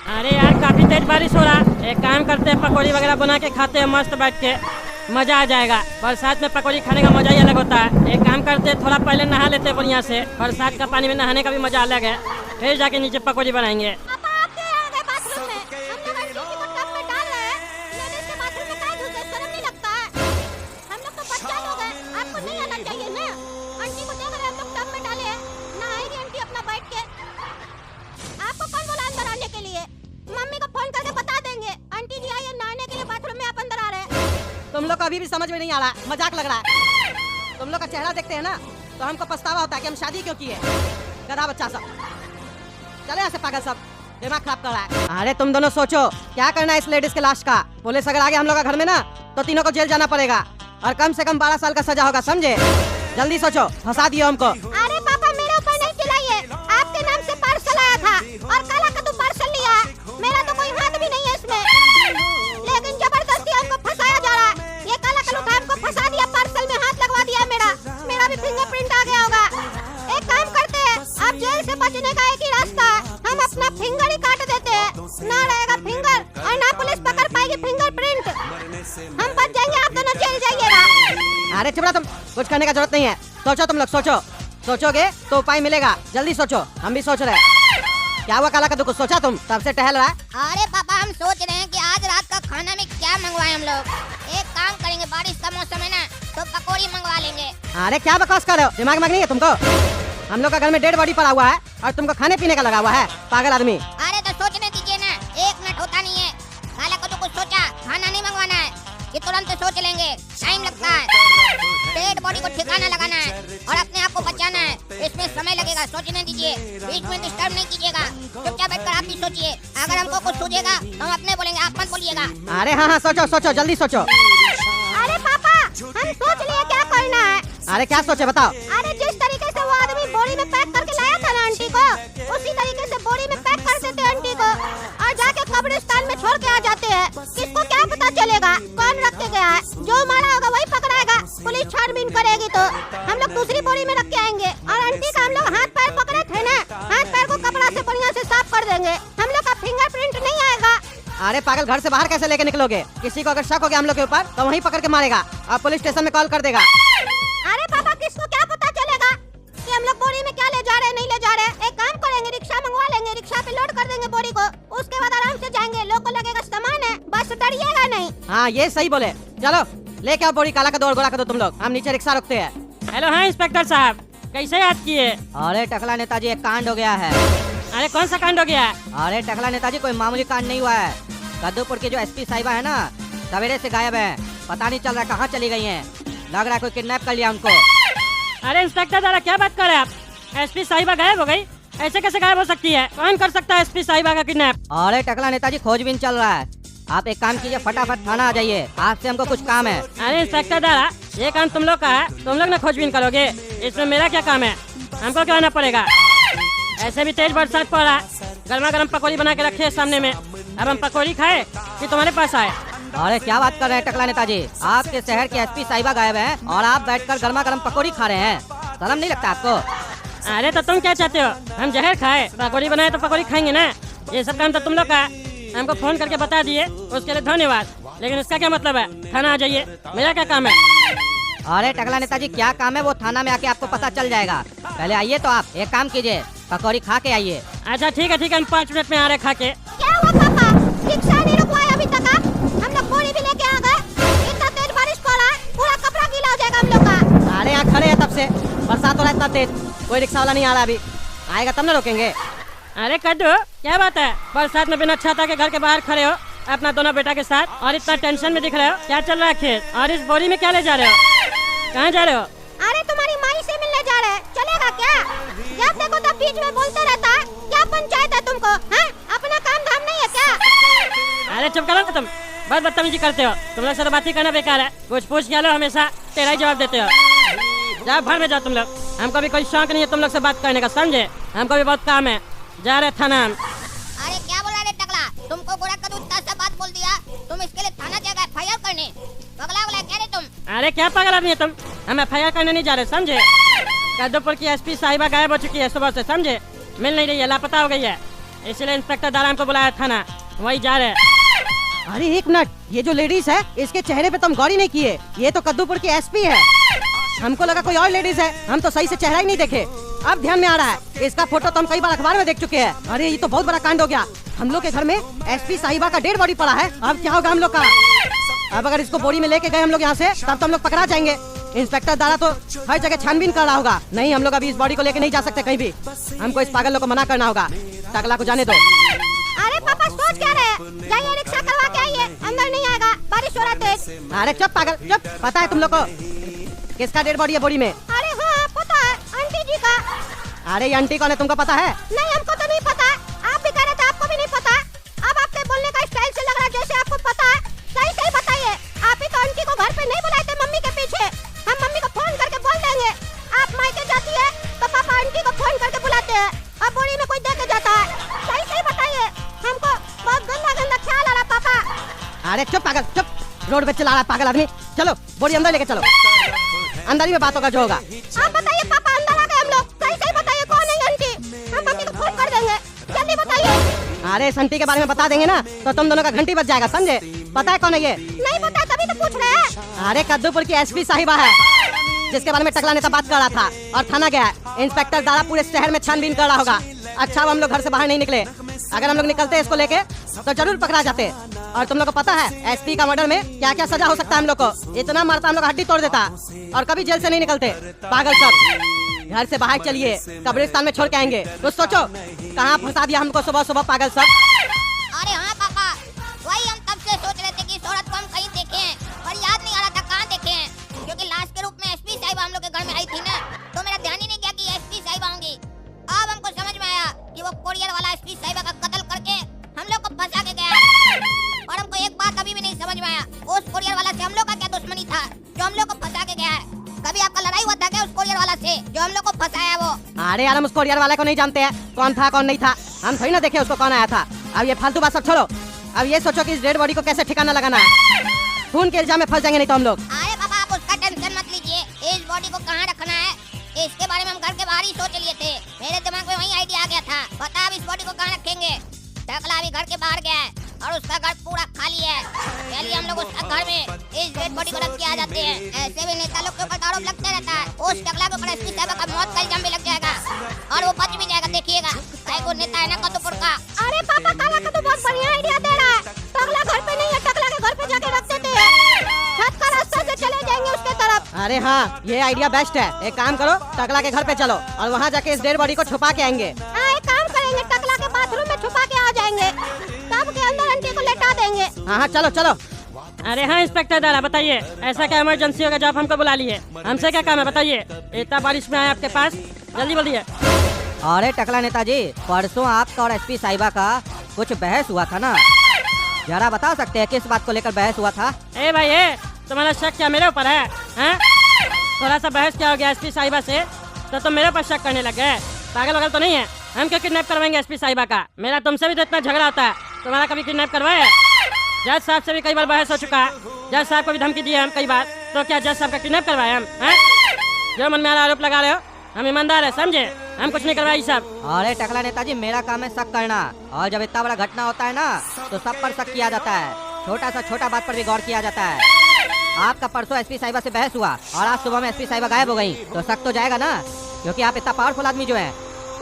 अरे यार काफी तेज बारिश हो रहा। एक काम करते हैं, पकौड़ी वगैरह बना के खाते हैं मस्त बैठ के, मजा आ जाएगा। बरसात में पकौड़ी खाने का मजा ही अलग होता है। एक काम करते हैं, थोड़ा पहले नहा लेते हैं बढ़िया से। बरसात का पानी में नहाने का भी मजा अलग है। फिर जाके नीचे पकौड़ी बनाएंगे। तुम लोग को अभी भी समझ में नहीं आ रहा, मजाक लग रहा है। तुम लोग का चेहरा देखते हैं ना तो हमको पछतावा होता है कि हम शादी क्यों किए। गधा बच्चा सब, चले यहाँ से पागल सब, दिमाग खराब कर रहा है। अरे तुम दोनों सोचो क्या करना है इस लेडीज के लाश का। पुलिस अगर आ गया हम लोग का घर में ना तो तीनों को जेल जाना पड़ेगा और कम से कम 12 साल का सजा होगा, समझे? जल्दी सोचो, फंसा दियो हमको। अरे पापा मेरे ऊपर नहीं चिल्लाइए, आपके नाम से पार्सल आया था और काला कद्दू पार्सल लिया है। मेरा तो कोई हाथ भी नहीं है इसमें, लेकिन जबरदस्ती हमको फंसाया जा रहा है। ये काला कद्दू हमको फंसा दिया, पार्सल में हाथ लगवा दिया। मेरा भी फिंगरप्रिंट आ गया होगा। एक काम करते हैं, अब जेल से बचने का एक ही रास्ता है, हम अपना फिंगर ही काट देते हैं। ना रहेगा फिंगर और ना पुलिस पकड़ पाएगी फिंगरप्रिंट। हम बच जाएंगे, आप दोनों जेल जाइएगा। अरे चुप रहो तुम, कुछ करने का जरूरत नहीं है। सोचो तुम लोग, सोचो, सोचोगे तो उपाय मिलेगा। जल्दी सोचो, हम भी सोच रहे हैं। क्या हुआ काला कद्दू, कुछ सोचा तुम? तब से टहल रहा है। अरे पापा हम सोच रहे हैं कि आज रात का खाना में क्या मंगवाएं हम लोग। एक काम करेंगे, बारिश का मौसम है ना तो पकौड़ी मंगवा लेंगे। अरे क्या बकवास कर रहे हो, दिमाग में नहीं है तुमको? हम लोग का घर में डेड बॉडी पड़ा हुआ है और तुमको खाने पीने का लगा हुआ है, पागल आदमी। अरे तो सोचने दीजिए ना, 1 मिनट होता नहीं है। काला कद्दू कुछ सोचा, खाना नहीं मंगवाना है कि तुरंत सोच लेंगे, टाइम लगता है। डेड बॉडी को ठिकाना लगाना है और अपने आप को बचाना है, इसमें समय लगेगा। सोचने दीजिए, बीच में डिस्टर्ब नहीं कीजिएगा, चुपचाप बैठकर आप भी सोचिए। अगर हमको कुछ सूझेगा तो हम अपने बोलेंगे, आप मत बोलिएगा। अरे हाँ, सोचो सोचो, जल्दी सोचो। अरे पापा हम सोच लिए क्या करना है। अरे क्या सोचे बताओ? अरे जिस तरीके से वो आदमी बोरी में पैक करके लाया था ना आंटी को, उसी तरीके से बोरी में पैक कर देते आंटी को और जाके कब्रिस्तान में छोड़ के आ जाते हैं। किसको क्या पता चलेगा कौन रख के गया है? जो मारा होगा वही पकड़ाएगा, पुलिस छानबीन करेगी। तो हम लोग दूसरी बोरी में रख के आएंगे और आंटी का हम लोग हाथ पैर पकड़े थे ना, हाथ पैर को कपड़ा से बढ़िया से साफ कर देंगे। हम लोग का फिंगरप्रिंट नहीं आएगा। अरे पागल, घर से बाहर कैसे लेके निकलोगे? किसी को अगर शक हो गया हम लोग के ऊपर तो वहीं पकड़ के मारेगा और पुलिस स्टेशन में कॉल कर देगा। अरे पापा किसको क्या पता चलेगा कि हम लोग बोरी में क्या ले जा रहे हैं, नहीं ले जा रहे हैं? एक काम करेंगे, रिक्शा मंगवा लेंगे, रिक्शा पे लोड कर देंगे बोरी को, उसके बाद आराम से जाएंगे। लोग को लगेगा सामान है, बस डरिएगा नहीं। हाँ ये सही बोले, चलो लेके आओ बोरी। काला कद्दू और गोरा कद्दू तुम लोग, हम नीचे रिक्शा रुकते हैं। हेलो, हाँ इंस्पेक्टर साहब, कैसे याद किए? अरे टकला नेताजी, एक कांड हो गया है। अरे कौन सा कांड हो गया? अरे टकला नेताजी, कोई मामूली कांड नहीं हुआ है। कद्दूपुर की जो एसपी साहिबा है ना, सवेरे से गायब है, पता नहीं चल रहा कहाँ चली गई हैं। लग रहा है कोई किडनैप कर लिया उनको। अरे इंस्पेक्टर दादा क्या बात कर रहे हैं आप? एसपी साहिबा गायब हो गई? ऐसे कैसे गायब हो सकती है? कौन कर सकता है एसपी साहिबा का किडनैप? अरे टकला नेताजी, खोजबीन चल रहा है। आप एक काम कीजिए, फटाफट थाना आ जाइए, आपसे हमको कुछ काम है। अरे इंस्पेक्टर दादा, ये काम तुम लोग का है, तुम लोग ना खोजबीन करोगे, इसमें मेरा क्या काम है? हमको क्या आना पड़ेगा? ऐसे भी तेज बरसात पड़ रहा है, गर्मा गर्म पकौड़ी बना के रखे है सामने में। अब हम पकौड़ी खाए कि तुम्हारे पास आए? अरे क्या बात कर रहे हैं टकला नेताजी, आपके शहर की एसपी साहिबा गायब है और आप बैठकर गर्मा गर्म पकौड़ी खा रहे हैं, शर्म नहीं लगता आपको? अरे तो तुम क्या चाहते हो, हम जहर खाए? पकौड़ी बनाए तो पकौड़ी खाएंगे ना। ये सब काम तो तुम लोग का है, हमको फोन करके बता दिए, उसके लिए धन्यवाद। लेकिन इसका क्या मतलब है? थाना आ जाइए, मेरा क्या काम है? अरे टकला नेताजी, क्या काम है वो थाना में आके आपको पता चल जाएगा। पहले आइए तो आप एक काम कीजिए, पकौड़ी खा के आइए। अच्छा ठीक है, हम 5 मिनट में आ रहे खा के। क्या हुआ पापा, रिक्शा नहीं रुकवाया अभी तक? हम लोग बोरी भी लेके आ गए, इतना तेज बारिश पड़ रहा है, पूरा कपड़ा गीला हो जाएगा हम लोग का। अरे यहाँ खड़े हैं तब से, बरसात हो रहा है इतना तेज, कोई रिक्शा वाला नहीं आ रहा, अभी आएगा तब ना रोकेंगे। अरे कद्दू क्या बात है, बरसात में बिना छाता के घर के बाहर खड़े हो अपना दोनों बेटा के साथ और इतना टेंशन में दिख रहे हो? क्या चल रहा है खेत? और इस बोरी में क्या ले जा रहे हो? कहाँ जा रहे हो? अरे तुम्हारी माई से मिलने जा रहे हैं, चलेगा क्या? जब देखो तब बीच में बोलते रहता है, क्या पंचायत है तुमको? हैं? अपना काम धाम नहीं है क्या? अरे चुप करो तुम, बहुत बदतमीजी करते हो। तुम लोग से बात ही करना बेकार है, कुछ पूछ क्या लो हमेशा तेरा ही जवाब देते हो। जाओ भर में जाओ तुम लोग, हमको भी कोई शौक नहीं है तुम लोग से बात करने का, समझे? हमको भी बहुत काम है, जा रहे थाना हम। अरे क्या बोल रहे टकला, तुमको गोरा कद्दू इतना सा बात बोल दिया, तुम इसके लिए थाना जाएगा FIR करने? पगला वगला कह रहे तुम? अरे क्या पागल आदमी है तुम, हम FIR करने नहीं जा रहे, समझे? कद्दूपुर की एसपी साहिबा गायब हो चुकी है सुबह से, समझे? मिल नहीं रही है, लापता हो गई है। इसलिए इंस्पेक्टर दारा हमको बुलाया था ना, वही जा रहे। अरे एक मिनट, ये जो लेडीज है इसके चेहरे पे तुम गौर ही नहीं किए, ये तो कद्दूपुर की एसपी है। हमको लगा कोई और लेडीज है, हम तो सही से चेहरा ही नहीं देखे। अब ध्यान में आ रहा है, इसका फोटो तो हम कई बार अखबार में देख चुके हैं। अरे ये तो बहुत बड़ा कांड हो गया, हम लोग के घर में एसपी साहिबा का डेड बॉडी पड़ा है। अब क्या होगा हम लोग का? अब अगर इसको बोरी में लेके गए हम लोग यहाँ से, तब तो हम लोग पकड़ा जाएंगे। इंस्पेक्टर दारा तो हर जगह छानबीन कर रहा होगा। नहीं, हम लोग अभी इस बॉडी को लेके नहीं जा सकते कहीं भी। हमको इस पागल लोग को मना करना होगा। टकला को जाने दो। अरे पापा सोच क्या रहे? जाइए रिक्शा करवा के आइए, अंदर नहीं आएगा, बारिश हो रहा तेज। अरे चुप पागल चुप। पता है तुम लोग को किसका डेड बॉडी है बोरी में? अरे हाँ पता है, आंटी जी का। अरे ये आंटी कौन है तुमको पता है? नहीं हमको तो नहीं पता। आप भी कह रहे थे आपको भी नहीं पता। अब आपके बोलने का स्टाइल से लग रहा है जैसे आपको पता है। सही सही बताइए, आप ही तो आंटी को घर पे नहीं बुलाए थे मम्मी के पीछे। हम मम्मी को फोन करके बोल देंगे। आप मायके जाती है तो पापा आंटी को फोन करके बुलाते हैं, अब बोरी में कोई देके जाता है। सही सही बताइए, हमको बहुत गंदा गंदा ख्याल आ रहा पापा। अरे चुप पागल चुप, रोड पे चला रहा है पागल आदमी। चलो बोरी अंदर लेके चलो, अंदर ही में बात होगा जो होगा। आप बताइए पापा, अंदर आ गए हम लोग। सही सही बताइए कौन है आंटी, हम मम्मी को फोन कर देंगे, जल्दी बताइए। अरे संटी के बारे में बता देंगे ना तो तुम दोनों का घंटी बज जाएगा, समझे? पता है कौन है ये? नहीं पता, तभी तो पूछ रहे हैं। अरे कद्दूपुर की एसपी साहिबा है, जिसके बारे में टकला नेता बात कर रहा था और थाना गया है। इंस्पेक्टर दारा पूरे शहर में छानबीन कर रहा होगा। अच्छा अब हम लोग घर से बाहर नहीं निकले, अगर हम लोग निकलते इसको लेके तो जरूर पकड़ा जाते। और तुम लोग को पता है एसपी का मर्डर में क्या क्या सजा हो सकता है हम लोग को? इतना मारता हम लोग हड्डी तोड़ देता और कभी जेल से नहीं निकलते। पागल सब, घर से बाहर चलिए, कब्रिस्तान में छोड़ के आएंगे। तो सोचो कहाँ फंसा दिया हमको सुबह सुबह पागल सब। अरे हाँ पापा, वही हम तब से सोच रहे थे कि इस औरत को हम कहीं देखे हैं, पर याद नहीं आ रहा था कहाँ देखे हैं। क्योंकि लाश के रूप में एसपी साहिबा हम लोग के घर में आई थी ना, तो मेरा ध्यान ही नहीं गया कि एसपी साहिबा होंगी। अब हमको समझ में आया कि वो कोरियर वाला एसपी साहिबा का कत्ल करके हम लोग को फंसा के गया। और हमको एक बात अभी भी नहीं समझ में आया, उस कोरियर वाला से हम लोग का क्या दुश्मनी था जो हम लोग को फंसा के गया है? कभी आपका लड़ाई हुआ था क्या उस कोरियर वाला से जो हम लोग को फंसाया वो? अरे यार हम उस कोरियर वाले को नहीं जानते हैं, कौन था कौन नहीं था, हम थोड़ी ना देखे उसको कौन आया था। अब ये फालतू बात सब छोड़ो, अब ये सोचो कि इस डेड बॉडी को कैसे ठिकाना लगाना है। खून के इल्जाम में फंस जाएंगे नहीं तो हम लोग। अरे पापा आप उसका टेंशन मत लीजिए, इस बॉडी को कहाँ रखना है इसके बारे में हम घर के बाहर ही सोच लिए थे। मेरे दिमाग में वही आइडिया आ गया था। बता अब इस बॉडी को कहाँ रखेंगे? टकला अभी घर के बाहर गया है और उसका घर पूरा खाली है। चलिए हम लोग उसका घर में इस डेड बॉडी को रख के आ जाते हैं। ऐसे भी नेता लोग के ऊपर आरोप लगते रहता है, उस टकला के ऊपर एसपी साहब का मौत का इल्जाम भी लग जाएगा और वो बच भी जाएगा। देखिएगा वो नेता है ना कद्दूपुर का। अरे पापा काला का तो बहुत बढ़िया आइडिया दे रहा है। टकला घर पे नहीं है, टकला के घर पे जाके रख देते हैं, छत का रास्ता से चले जाएंगे उसके तरफ। अरे हाँ ये आइडिया बेस्ट है। एक काम करो, टकला के घर पे चलो और वहाँ जाके इस डेड बॉडी को छुपा के आएंगे। हाँ एक काम करेंगे, टकला के बाथरूम में छुपा के आ जाएंगे, तब के अंदर आंटी को लेटा देंगे। हाँ हाँ चलो चलो। अरे हाँ इंस्पेक्टर दारा बताइए, ऐसा क्या इमरजेंसी होगा जो आप हमको बुला लिए? हमसे क्या काम है बताइए? इतना बारिश में आए आपके पास, जल्दी बोलिए। अरे टकला नेताजी, परसों आपका और एसपी साहिबा का कुछ बहस हुआ था ना, जरा बता सकते हैं किस बात को लेकर बहस हुआ था? ए भाई तुम्हारा शक क्या मेरे ऊपर है? हैं? थोड़ा सा बहस क्या हो गया एसपी साहिबा से तो तुम मेरे ऊपर शक करने लग गए? पागल वगल तो नहीं है? हम क्यों किडनैप करवाएंगे एसपी साहिबा का? मेरा तुमसे भी तो इतना झगड़ा होता है, तुम्हारा कभी किडनैप करवाया? जज साहब से भी कई बार बहस हो चुका है, जज साहब को भी धमकी दी है हम कई बार, तो क्या जज साहब का किडनैप करवाए हम? जो मन में आरोप लगा रहे हो, हम ईमानदार है समझे, हम कुछ नहीं करवाई सब। अरे टकला नेताजी मेरा काम है शक करना, और जब इतना बड़ा घटना होता है ना तो सब पर शक किया जाता है, छोटा सा छोटा बात पर भी गौर किया जाता है। आपका परसों एसपी साहिबा से बहस हुआ और आज सुबह में एसपी साहिबा गायब हो गई, तो शक तो जाएगा ना, क्योंकि आप इतना पावरफुल आदमी जो है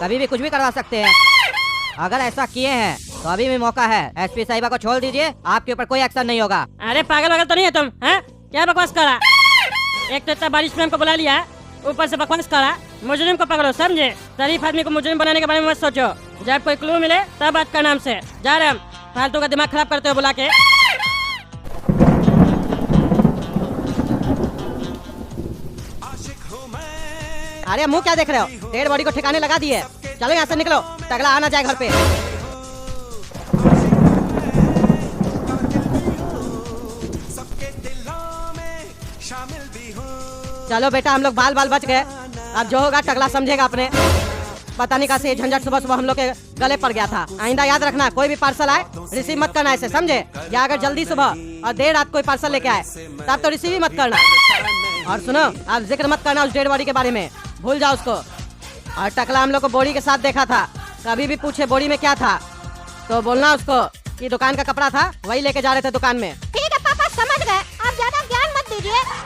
कभी भी कुछ भी करवा सकते हैं। अगर ऐसा किए हैं तो अभी भी मौका है, एसपी साहिबा को छोड़ दीजिए, आपके ऊपर कोई एक्शन नहीं होगा। अरे पागल वगल तो नहीं है तुम? हैं? क्या बकवास करा? एक तो इतना बारिश में हमको बुला लिया, ऊपर से बकवास करा। मुजरिम को पकड़ो समझे, शरीफ आदमी को मुजरिम बनाने के बारे में मत सोचो, जब कोई क्लू मिले तब बात करना हमसे। जा रहे हम, फालतू का दिमाग खराब करते हो बुला के। अरे मुंह क्या देख रहे हो? डेड बॉडी को ठिकाने लगा दिए, चलो यहाँ से निकलो, टकला आना जाए घर पे। चलो बेटा हम लोग बाल बाल बच गए, अब जो होगा टकला समझेगा अपने। पता नहीं कैसे ये झंझट सुबह सुबह हम लोग के गले पड़ गया था। आइंदा याद रखना, कोई भी पार्सल आए रिसीव मत करना ऐसे समझे, या अगर जल्दी सुबह और देर रात कोई पार्सल लेके आए तब तो रिसीव ही मत करना। और सुनो आप जिक्र मत करना उस डेड बॉडी के बारे में, भूल जाओ उसको। और टकला हम लोग को बोरी के साथ देखा था, कभी भी पूछे बोरी में क्या था तो बोलना उसको कि दुकान का कपड़ा था, वही लेके जा रहे थे दुकान में। ठीक है पापा, समझ गए। आप ज्यादा ज्ञान मत दीजिए।